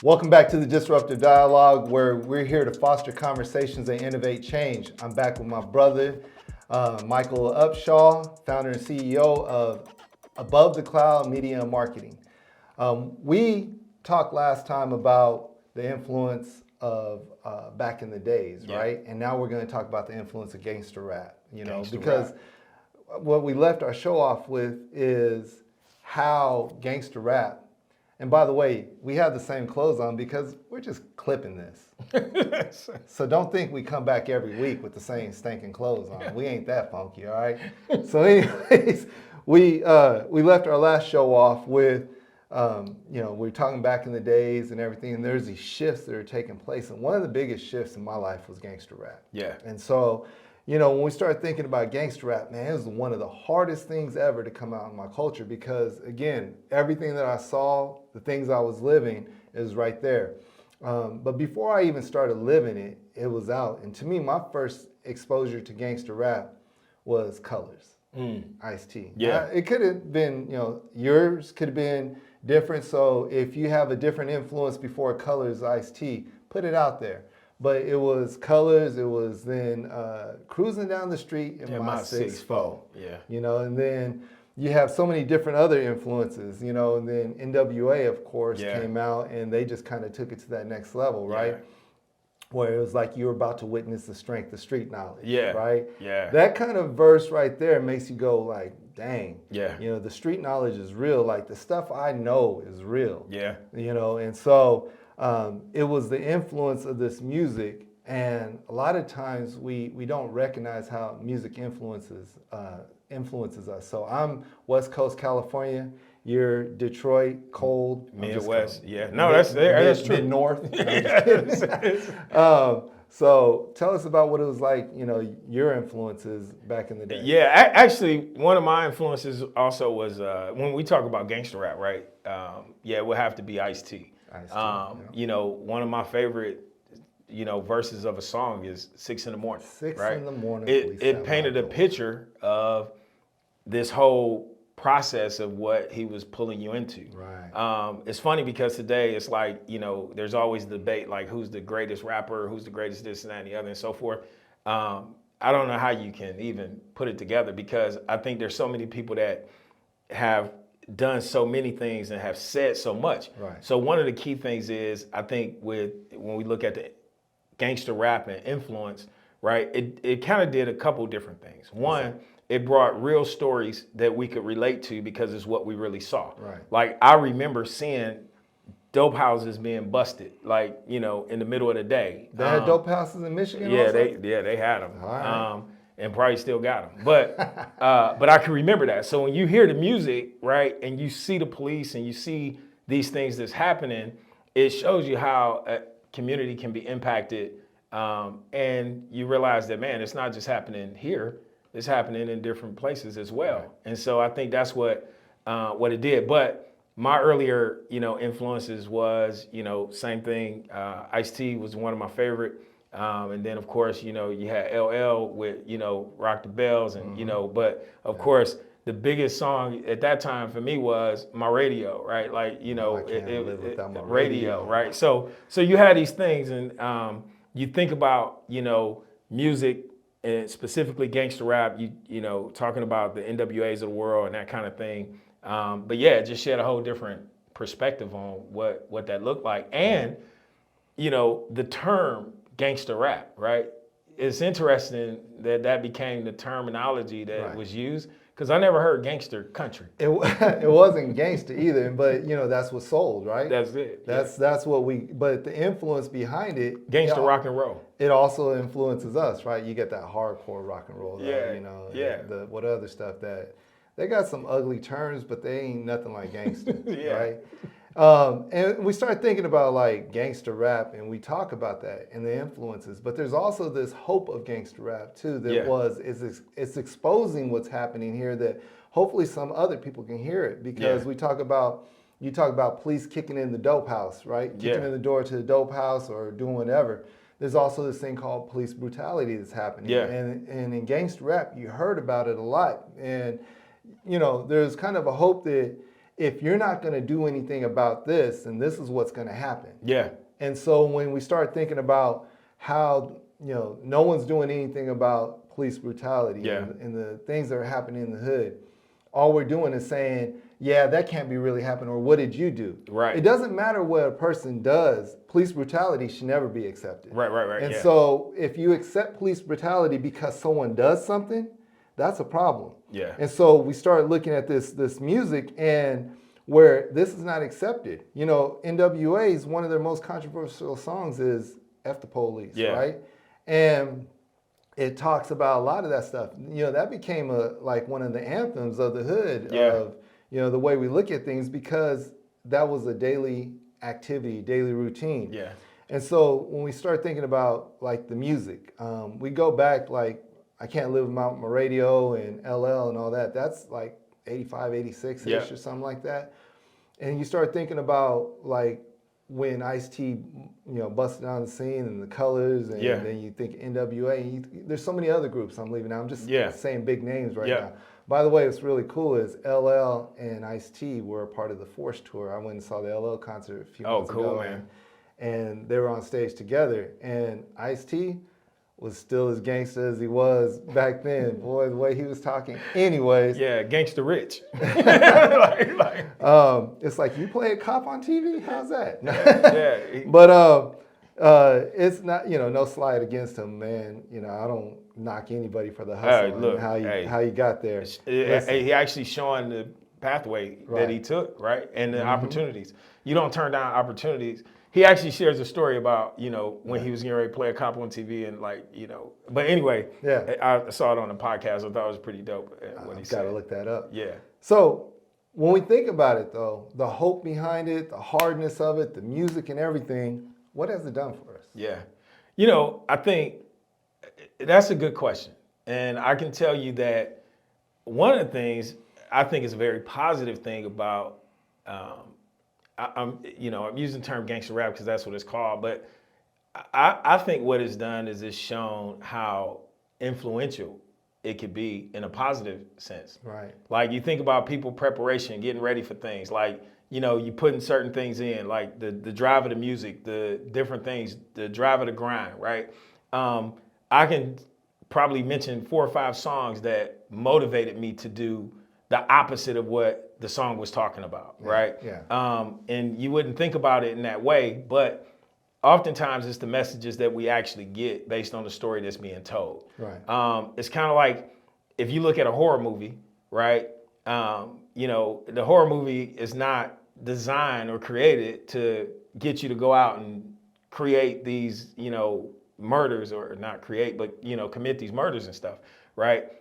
Welcome back to the Disruptive Dialogue, where we're here to foster conversations and innovate change. I'm back with my brother, Michael Upshaw, founder and CEO of Above the Cloud Media and Marketing. We talked last time about the influence of back in the days, right? And now we're going to talk about the influence of gangster rap, because what we left our show off with is how gangster rap. And by the way, we have the same clothes on because we're just clipping this. So don't think we come back every week with the same stinking clothes on. We ain't that funky, all right? So anyways, we left our last show off with, we're talking back in the days and everything, and there's these shifts that are taking place. And one of the biggest shifts in my life was gangster rap. Yeah. And so, when we started thinking about gangster rap, man, it was one of the hardest things ever to come out in my culture because, again, everything that I saw, the things I was living, is right there. But before I even started living it, it was out. And to me, my first exposure to gangster rap was Colors, Ice-T. Yeah. It could have been, yours could have been different. So if you have a different influence before Colors, Ice-T, put it out there. But it was Colors, it was then cruising down the street in my 6'4". Yeah. And then you have so many different other influences, and then NWA, of course, came out and they just kind of took it to that next level, right? Where it was like you were about to witness the strength of street knowledge, right? Yeah. That kind of verse right there makes you go like, dang, the street knowledge is real. Like the stuff I know is real. Yeah. And so it was the influence of this music, and a lot of times we don't recognize how music influences us. So I'm West Coast California. You're Detroit, cold. Midwest, No, that's true. Mid-North. So tell us about what it was like, your influences back in the day. Yeah, actually, one of my influences also was when we talk about gangster rap, right? It would have to be Ice-T. One of my favorite, verses of a song is 6 in the morning. 6 in the morning. It painted a picture of this whole process of what he was pulling you into. Right. It's funny because today it's like, there's always debate like who's the greatest rapper, who's the greatest this and that and the other and so forth. I don't know how you can even put it together because I think there's so many people that have done so many things and have said so much. Right. So one of the key things is I think when we look at the gangster rap and influence, right, it kind of did a couple different things. One, it brought real stories that we could relate to because it's what we really saw. Right. Like I remember seeing dope houses being busted, like, in the middle of the day. They had dope houses in Michigan also? Yeah, they had them. All right. And probably still got them. But I can remember that. So when you hear the music, right, and you see the police and you see these things that's happening, it shows you how a community can be impacted. And you realize that, man, it's not just happening here. It's happening in different places as well. Right. And so I think that's what it did. But my earlier, influences was, same thing. Ice-T was one of my favorite. And then, of course, you had LL with, Rock the Bells and, but of course, the biggest song at that time for me was My Radio, right? Like, radio, right? So you had these things and you think about, music and specifically gangster rap, talking about the NWAs of the world and that kind of thing. But yeah, it just shed a whole different perspective on what that looked like. And, the term gangster rap, right? It's interesting that became the terminology that was used because I never heard gangster country. It wasn't gangster either, but that's what sold, right? That's it. That's what but the influence behind it. Gangster rock and roll. It also influences us, right? You get that hardcore rock and roll, what other stuff that, they got some ugly terms, but they ain't nothing like gangster, right? And we start thinking about like gangster rap and we talk about that and the influences, but there's also this hope of gangster rap too that it's exposing what's happening here that hopefully some other people can hear it because you talk about police kicking in the dope house, right? Kicking in the door to the dope house or doing whatever. There's also this thing called police brutality that's happening. Yeah. And in gangster rap, you heard about it a lot. And, there's kind of a hope that if you're not going to do anything about this, then this is what's going to happen. Yeah. And so when we start thinking about how, no one's doing anything about police brutality and the things that are happening in the hood, all we're doing is saying, yeah, that can't be really happening, or what did you do? Right. It doesn't matter what a person does. Police brutality should never be accepted. Right. And so if you accept police brutality because someone does something, that's a problem. Yeah. And so we start looking at this music and where this is not accepted. NWA's one of their most controversial songs is F the Police, right? And it talks about a lot of that stuff. That became like one of the anthems of the hood of, the way we look at things, because that was a daily activity, daily routine. Yeah. And so when we start thinking about like the music, we go back like I Can't Live Without My Radio and LL and all that. That's like 85, 86-ish or something like that. And you start thinking about like when Ice-T, busted on the scene and the Colors, and then you think NWA. And there's so many other groups I'm leaving out. I'm just saying big names right now. By the way, what's really cool is LL and Ice-T were a part of the Force tour. I went and saw the LL concert a few months ago. Oh, cool, man. And they were on stage together. And Ice-T was still as gangsta as he was back then. Boy, the way he was talking. Anyways. Yeah, gangsta rich. It's like, you play a cop on TV? How's that? Yeah. But it's not, no slide against him, man. I don't knock anybody for the hustle and how he got there. He actually showing the pathway that he took, right? And the opportunities. You don't turn down opportunities. He actually shares a story about, when he was getting ready to play a cop on TV and but anyway, I saw it on a podcast. I thought it was pretty dope when he said. Got to look that up. Yeah. So when we think about it though, the hope behind it, the hardness of it, the music and everything, what has it done for us? Yeah. I think that's a good question. And I can tell you that one of the things I think is a very positive thing about, I'm using the term gangster rap because that's what it's called, but I think what it's done is it's shown how influential it could be in a positive sense. Right. Like you think about people preparation, getting ready for things, like, you putting certain things in, like the drive of the music, the different things, the drive of the grind, right? I can probably mention 4 or 5 songs that motivated me to do the opposite of what the song was talking about, right? Yeah. And you wouldn't think about it in that way, but oftentimes it's the messages that we actually get based on the story that's being told. Right. It's kind of like if you look at a horror movie, right? The horror movie is not designed or created to get you to go out and create these, murders, or not create, but, commit these murders and stuff, right?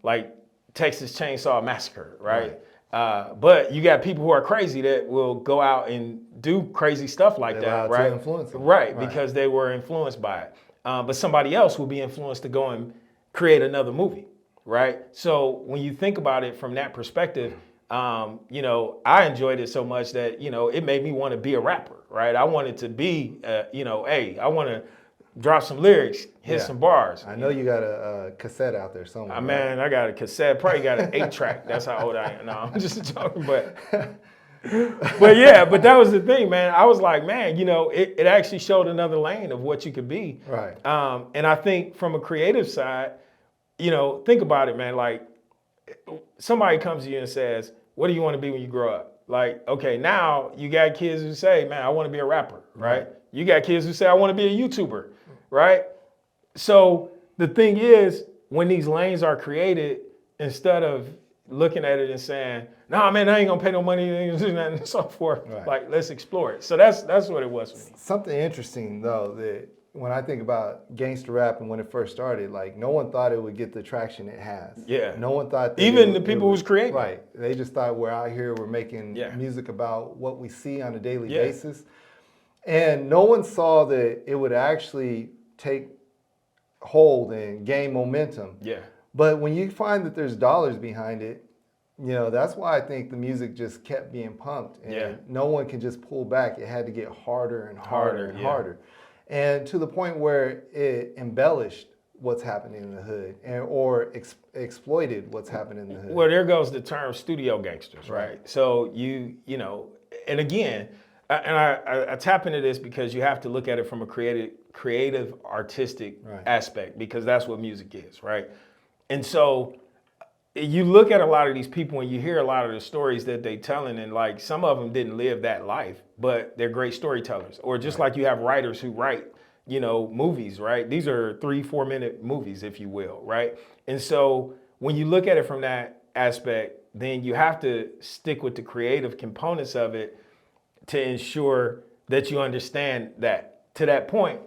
Like Texas Chainsaw Massacre, right? But you got people who are crazy that will go out and do crazy stuff like that, right? To influence them. Right, because they were influenced by it. But somebody else will be influenced to go and create another movie, right? So when you think about it from that perspective, I enjoyed it so much that, it made me want to be a rapper, right? I wanted to be, hey, I want to drop some lyrics, hit some bars. I know you got a cassette out there somewhere. Man, I got a cassette, probably got an 8-track. That's how old I am. No, I'm just joking, but that was the thing, man. I was like, man, it actually showed another lane of what you could be. Right. And I think from a creative side, think about it, man. Like somebody comes to you and says, what do you want to be when you grow up? Like, okay, now you got kids who say, man, I want to be a rapper, right? You got kids who say, I want to be a YouTuber, right? So the thing is, when these lanes are created, instead of looking at it and saying, nah, man, I ain't gonna pay no money and so forth, like, let's explore it. So that's what it was for me. Something interesting though, that when I think about gangster rap and when it first started, like no one thought it would get the traction it has. Yeah. No one thought that even the people who was creating. Right. They just thought we're out here, we're making music about what we see on a daily basis. And no one saw that it would actually take hold and gain momentum. Yeah. But when you find that there's dollars behind it, that's why I think the music just kept being pumped. And no one can just pull back. It had to get harder and harder and harder. And to the point where it embellished what's happening in the hood or exploited what's happening in the hood. Well, there goes the term studio gangsters, right? So you know, and again, I tap into this because you have to look at it from a creative, artistic aspect, because that's what music is, right? And so you look at a lot of these people and you hear a lot of the stories that they telling, and like some of them didn't live that life, but they're great storytellers. Or just like you have writers who write, you know, movies, right? These are 3-4 minute movies, if you will, right? And so when you look at it from that aspect, then you have to stick with the creative components of it to ensure that you understand that. To that point,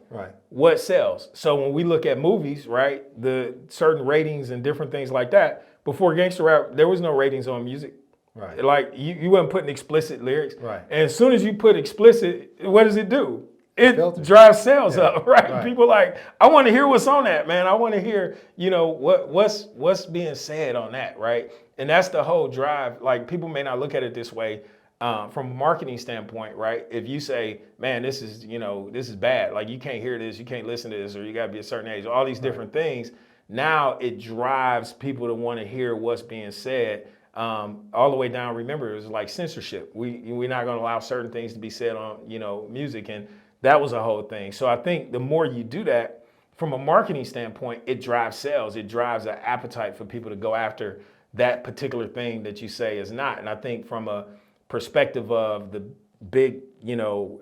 what sells? So when we look at movies, right, the certain ratings and different things like that, before gangster rap, there was no ratings on music. Right. Like you wasn't putting explicit lyrics. Right. And as soon as you put explicit, what does it do? It Filters. drives sales up, right? People like, I want to hear what's on that, man. I want to hear, you know, what's being said on that, right? And that's the whole drive. Like, people may not look at it this way. From a marketing standpoint, right? If you say, man, this is, you know, this is bad. Like, you can't hear this, you can't listen to this, or you got to be a certain age, all these different things. Now it drives people to want to hear what's being said, all the way down. Remember, it was like censorship. We're not going to allow certain things to be said on, you know, music. And that was a whole thing. So I think the more you do that, from a marketing standpoint, it drives sales. It drives an appetite for people to go after that particular thing that you say is not. And I think from a perspective of the big, you know,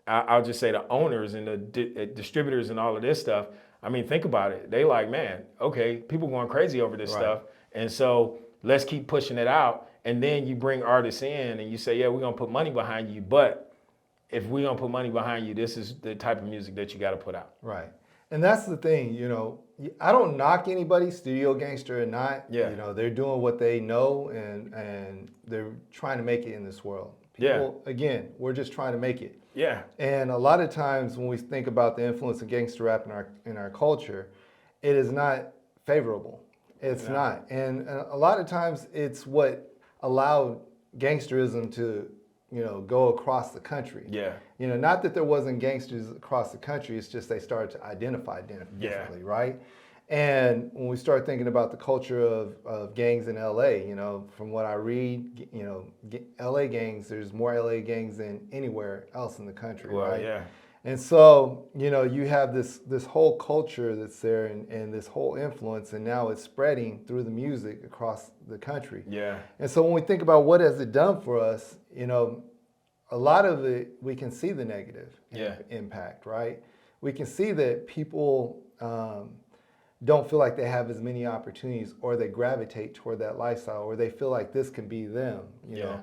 I'll just say the owners and the distributors and all of this stuff. I mean, think about it. They like, man, okay, people going crazy over this stuff. And so let's keep pushing it out. And then you bring artists in and you say, yeah, we're going to put money behind you. But if we're going to put money behind you, this is the type of music that you got to put out. Right. And that's the thing, you know, I don't knock anybody, studio gangster or not. Yeah. You know, they're doing what they know and they're trying to make it in this world. People, again, we're just trying to make it. Yeah. And a lot of times when we think about the influence of gangster rap in our culture, it is not favorable. It's not. And a lot of times it's what allowed gangsterism to, you know, go across the country. Yeah. You know, not that there wasn't gangsters across the country, it's just they started to identify differently, right? And when we start thinking about the culture of gangs in LA, you know, from what I read, you know, LA gangs, there's more LA gangs than anywhere else in the country, right? Yeah. And so, you know, you have this whole culture that's there and this whole influence, and now it's spreading through the music across the country. Yeah. And so when we think about what has it done for us, you know, a lot of it, we can see the negative impact, right? We can see that people don't feel like they have as many opportunities, or they gravitate toward that lifestyle, or they feel like this can be them, you know.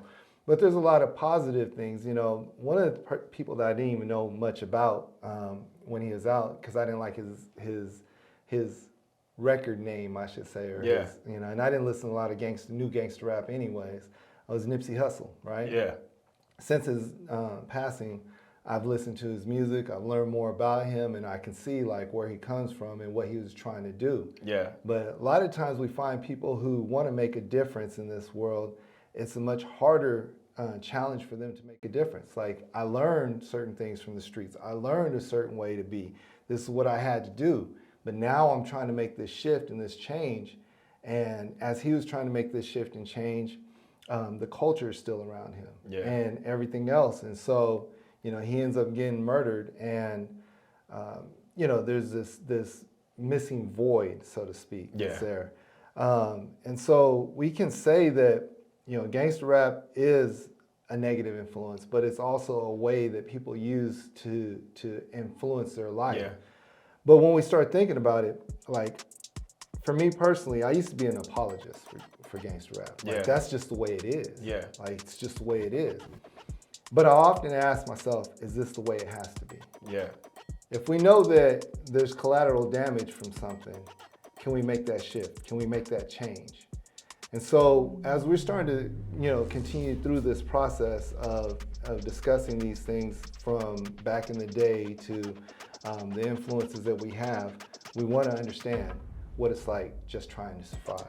But there's a lot of positive things, you know. One of the people that I didn't even know much about when he was out, because I didn't like his record name, I should say, or his, you know, and I didn't listen to a lot of new gangster rap anyways. I was Nipsey Hussle, right? Yeah. Since his passing, I've listened to his music, I've learned more about him, and I can see like where he comes from and what he was trying to do. Yeah. But a lot of times we find people who want to make a difference in this world, it's a much harder challenge for them to make a difference. Like, I learned certain things from the streets. I learned a certain way to be. This is what I had to do. But now I'm trying to make this shift and this change. And as he was trying to make this shift and change, the culture is still around him and everything else. And so, you know, he ends up getting murdered, and you know, there's this missing void, so to speak, that's there. And so we can say that, you know, gangster rap is a negative influence, but it's also a way that people use to influence their life. Yeah. But when we start thinking about it, like, for me personally, I used to be an apologist for gangster rap. Like, that's just the way it is. Yeah. Like, it's just the way it is. But I often ask myself, is this the way it has to be? Yeah. If we know that there's collateral damage from something, can we make that shift? Can we make that change? And so as we're starting to, you know, continue through this process of discussing these things from back in the day to the influences that we have, we want to understand what it's like just trying to survive.